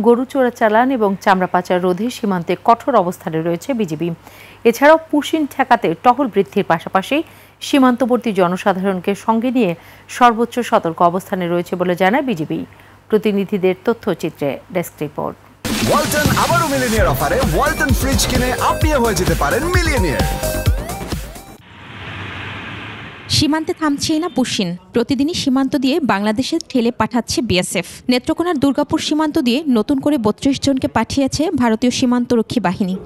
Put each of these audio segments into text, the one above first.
গরু চোরাচালান এবং চামড়া পাচার রোধে সীমান্তে কঠোর অবস্থানে রয়েছে বিজিবি। এছাড়াও পুশিন ঠেকাতে টহল বৃদ্ধির পাশাপাশি সীমান্তবর্তী জনসাধারণকে সঙ্গে নিয়ে সর্বোচ্চ সতর্ক অবস্থানে রয়েছে বলে জানায় বিজিবি। প্রতিনিধিদের তথ্যচিত্রে ডেস্ক রিপোর্ট। ওয়ালটন আবারও মিলিনিয়ার অফারে ওয়ালটন ফ্রিজ কিনে আপনিও হয়ে যেতে পারেন মিলিয়নিয়ার। সীমান্তে থামছেই না পুশিন। প্রতিদিনই সীমান্ত দিয়ে বাংলাদেশে ঠেলে পাঠাচ্ছে বিএসএফ। নেত্রকোনার দুর্গাপুর সীমান্ত দিয়ে নতুন করে ৩২ জনকে পাঠিয়েছে ভারতীয় সীমান্তরক্ষী বাহিনী।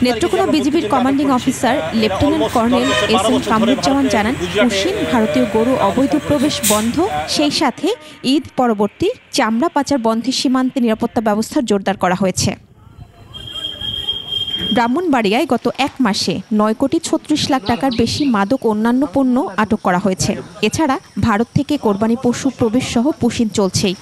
নেত্রকোনা বিজিবির commanding officer lieutenant colonel SM. Kamruzzaman জানান, পুশিন, ভারতীয় গরু অবৈধ প্রবেশ বন্ধ, সেই সাথে ঈদ পরবর্তী চামড়া পাচার বন্ধে সীমান্তে নিরাপত্তা ব্যবস্থা জোরদার করা হয়েছে। ব্রাহ্মণবাড়িয়ায় গত এক মাসে ৯,৩৬,০০,০০০ টাকার বেশি মাদক অন্যান্য পণ্য আটক করা হয়েছে। এছাড়া ভারত থেকে কোরবানি পশু প্রবেশ সহ পুশিন চলছেই।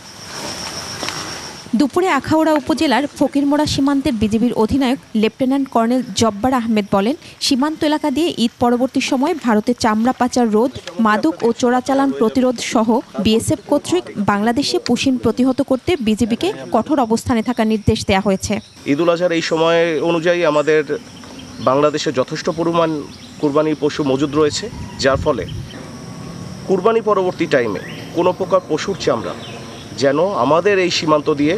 দুপুরে আখাউড়া উপজেলার ফকিরমোড়া সীমান্তের বিজিবির অধিনায়ক লেফটেন্যান্ট কর্নেল জব্বার আহমেদ বলেন, সীমান্ত এলাকা দিয়ে ঈদ পরবর্তী সময়ে ভারতের চামড়া পাচার রোধ, মাদক ও চোরাচালান প্রতিরোধ সহ বিএসএফ কর্তৃক বাংলাদেশে পুশিন প্রতিহত করতে বিজিবিকে কঠোর অবস্থানে থাকার নির্দেশ দেওয়া হয়েছে। ঈদ উল আজহার এই সময় অনুযায়ী আমাদের বাংলাদেশে যথেষ্ট পরিমাণ কুরবানির পশু মজুদ রয়েছে, যার ফলে কুরবানি পরবর্তী টাইমে কোনো প্রকার পশুর চামড়া যেন আমাদের এই সীমান্ত দিয়ে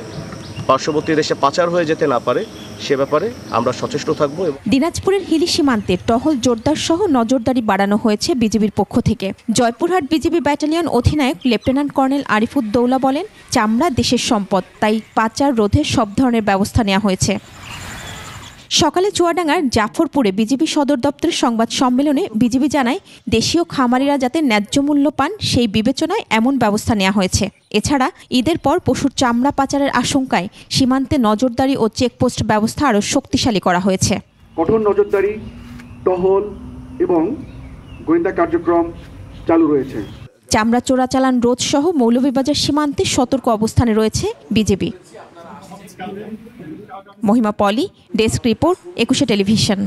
পার্শ্ববর্তী দেশে পাচার হয়ে যেতে না পারে, সে ব্যাপারে আমরা সচেষ্ট থাকব। দিনাজপুরের হিলি সীমান্তে টহল জোরদার সহ নজরদারি বাড়ানো হয়েছে বিজিবির পক্ষ থেকে। জয়পুরহাট বিজিবি ব্যাটালিয়ন অধিনায়ক লেফটেন্যান্ট কর্নেল আরিফুদ্দৌলা বলেন, চামড়া দেশের সম্পদ, তাই পাচার রোধে সব ধরনের ব্যবস্থা নেওয়া হয়েছে। সকালে চুয়াডাঙ্গার জাফরপুরে বিজিবি সদর দপ্তরের সংবাদ সম্মেলনে বিজিবি জানায়, দেশীয় খামারিরা যাতে ন্যায্য মূল্য পান সেই বিবেচনায় এমন ব্যবস্থা নেওয়া হয়েছে। এছাড়া ঈদের পর পশুর চামড়া পাচারের আশঙ্কায় সীমান্তে নজরদারি ও চেকপোস্ট ব্যবস্থা আরও শক্তিশালী করা হয়েছে। কঠোর নজরদারি, টহল এবং গোয়েন্দা কার্যক্রম চালু রয়েছে। চামড়া চোরাচালান রোধ সহ মৌলভীবাজার সীমান্তে সতর্ক অবস্থানে রয়েছে বিজিবি। মহিমা পলি, ডেস্ক রিপোর্ট, ২১ টেলিভিশন।